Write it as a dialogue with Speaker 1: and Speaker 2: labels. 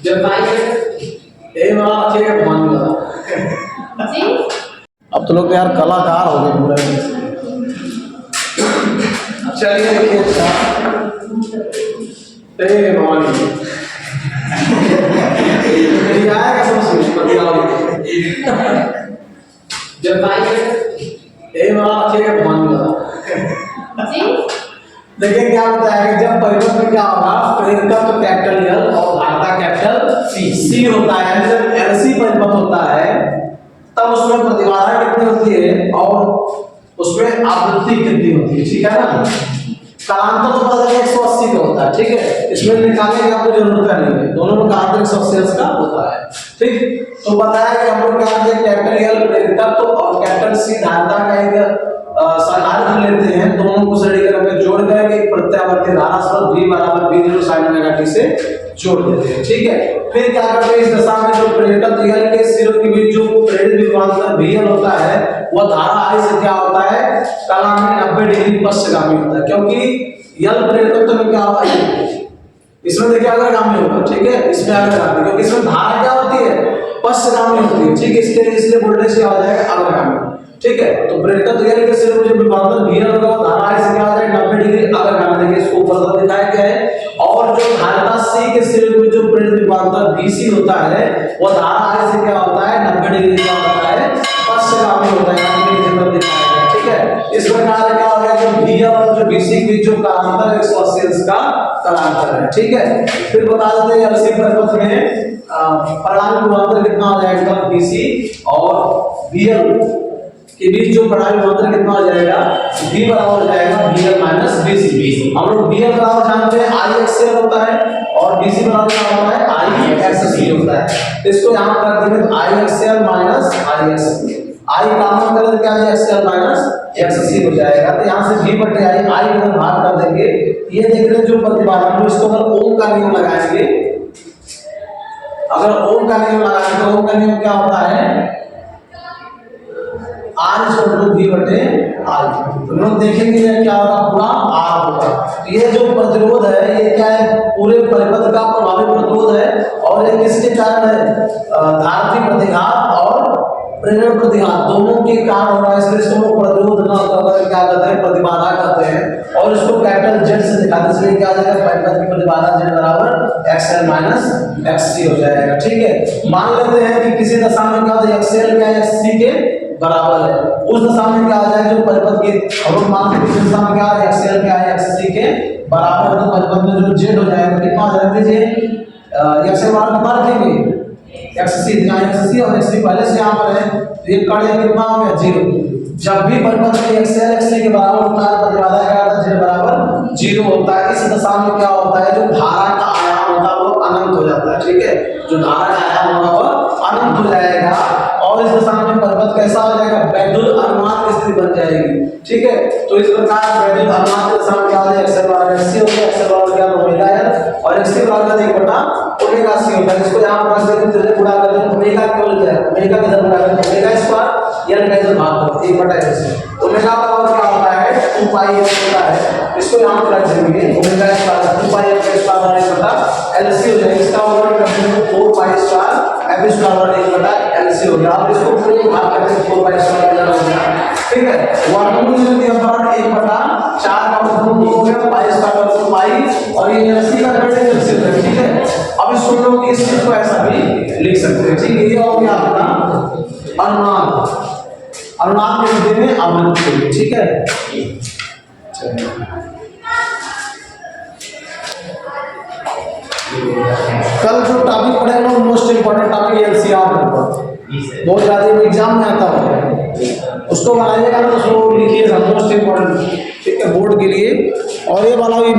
Speaker 1: जब ए वाला ठीक है मान लो
Speaker 2: जी
Speaker 1: अब तो लोग तो यार कलाकार हो गए पूरा। चलिए देखिए अच्छा ए भवानी ये आएगा समझ बतियाओ जब ए वाला ठीक है मान लो
Speaker 2: जी
Speaker 1: देखिए क्या होता है कि जब परिपथ में क्या होगा प्रेरकत्व तो कैपिटल एल और धारता कैपिटल सी होता है। जब एलसी परिपथ होता है तब उसमें प्रतिबाधा कितनी होती है और उसमें आवृत्ति कितनी होती है, ठीक है ना। कालांतर तो पता है 180 का होता है, ठीक है, इसमें निकालने की आपको जरूरत नहीं है, दोनों में कालांतर 180 का होता है। ठीक, तो बताया कि हम लोग क्या करते हैं कैपिटल एल प्रेरकत्व और कैपिटल सी धारता का एक साधारण लेते हैं, दोनों को सड़ी करके जोड़ करके एक प्रत्यावर्ती धारा स्रोत v बराबर v0 sin ओमेगा t से जोड़ देते हैं, ठीक है। फिर क्या करते हैं इस दशा में जो प्रेरकत्व l के सिरों के बीच जो प्रेरित विभवांतर vl होता है वह धारा i से क्या होता है कला में 90 डिग्री पश्चगामी होता है, क्योंकि l प्रेरकत्व में क्या होता है इसमें देखिए अग्रगामी होगा, ठीक है, इसमें अग्रगामी, क्योंकि इसमें धारा क्या होती है पश्चगामी होती है, ठीक है, इसके लिए इसलिए वोल्टेज क्या हो जाएगा अग्रगामी, ठीक है। तो प्रेरकत्व l के सिरे में जो विभवांतर vl होगा धारा i से क्या हो जाएगा 90 डिग्री अग्रगामी, देखिए इसको ऊपर दिखाया गया है। और जो धारा c के सिरे में जो प्रेरित विभवांतर vc होता है वो धारा i से क्या होता है 90 डिग्री का होता है पश्चगामी होता है, दिखाया गया, ठीक है। इस प्रकार क्या हो गया जो vl और जो vc के बीच जो कालांतर 180 का कालांतर है, ठीक है। फिर बता देते हैं एलसी परिपथ में परिणामी विभवांतर कितना हो जाएगा vc और vl के बीच जो परिणामी विभवांतर कितना हो जाएगा v बराबर हो जाएगा vl vc। हम लोग vl बराबर जानते हैं i xl होता है और vc बराबर क्या होता है i xc होता है। इसको यहां कर देंगे तो i xl i xc, i common कर देंगे क्या है xl xc हो जाएगा। तो यहां से v बटे i का भाग कर देंगे, ये देख रहे हैं जो प्रतिबाधा हम इसको अगर ओम का नियम लगाएंगे, अगर ओम का नियम लगाएंगे तो ओम का नियम क्या होता है R v बटे R। तो लोग देखेंगे क्या होगा पूरा R होगा। तो ये जो प्रतिरोध है ये क्या है पूरे परिपथ का प्रभावी प्रतिरोध है और ये किसके कारण है धारती प्रतिघात और प्रेरण प्रतिघात दोनों के कारण हो रहा है, इसलिए इसको प्रतिरोध ना होकर क्या करते हैं प्रतिबाधा करते हैं और इसको कैपिटल Z से दिखाते हैं, इसलिए क्या आ जाएगा परिपथ की प्रतिबाधा Z बराबर XL XC हो जाएगा, ठीक है। मान लेते हैं कि किसी दशा में क्या होता है XL क्या है XC के बराबर है, उस दशा में क्या आ जाएगा जो परिपथ की हम लोग मान लेते हैं दशा में क्या है XL क्या है XC के बराबर, तो परिपथ में जो Z हो जाएगा कितना हो जाएगा दीजिए XL बराबर कितना रखेंगे XC, यहाँ XC और XC पहले से यहाँ पर है तो ये कण कितना हो गया 0। जब भी परिपथ में XL XC के बराबर होता है प्रतिबाधा क्या होता है Z बराबर 0 होता है। इस दशा में क्या होता है जो धारा का आयाम होता है वो अनंत हो जाता है, ठीक है, जो धारा का आयाम होगा वो अनंत हो जाएगा और इस दशा में परिपथ कैसा हो जाएगा वैद्युत अनुनाद की स्थिति बन जाएगी, ठीक है। तो इस प्रकार वैद्युत अनुनाद की दशा में क्या हो जाएगा XL बराबर XC हो गया, XL बराबर क्या ओमेगा L और XC बराबर 1 बटा ओमेगा C होता है। इसको यहां पर से तुझे गुणा कर दें ओमेगा केवल क्या है ओमेगा के इधर गुणा कर दें ओमेगा स्क्वायर L का इधर भाग करो 1 बटा L से ओमेगा बराबर क्या होता है 2 पाई L होता है, इसको यहां पर रख देंगे ओमेगा स्क्वायर 2 पाई L का स्क्वायर 1 बटा LC हो जाएगा, इसका वर्ग कर देंगे 4 पाई स्क्वायर F स्क्वायर 1 बटा LC हो गया। अब इसको पूरे भाग करके 4 पाई स्क्वायर इधर हो गया, ठीक है। वर्गमूल में दिया पर 1 बटा 4 का वर्गमूल हो गया पाई स्क्वायर तो पाई और ये LC का घटाएंगे LC होता है, ठीक है। अब इसको लोग इस चीज को ऐसा भी लिख सकते हैं, ठीक है। ये हो गया अपना अनुनाद, अनुनाद के विधि में आवृत्ति, ठीक है। कल जो टॉपिक पढ़ेंगे वो मोस्ट इंपोर्टेंट टॉपिक एलसीआर बहुत ज्यादा एग्जाम में आता है, उसको बनाइएगा तो उसको लिखिएगा मोस्ट इंपोर्टेंट, ठीक है, बोर्ड के लिए। और ये वाला भी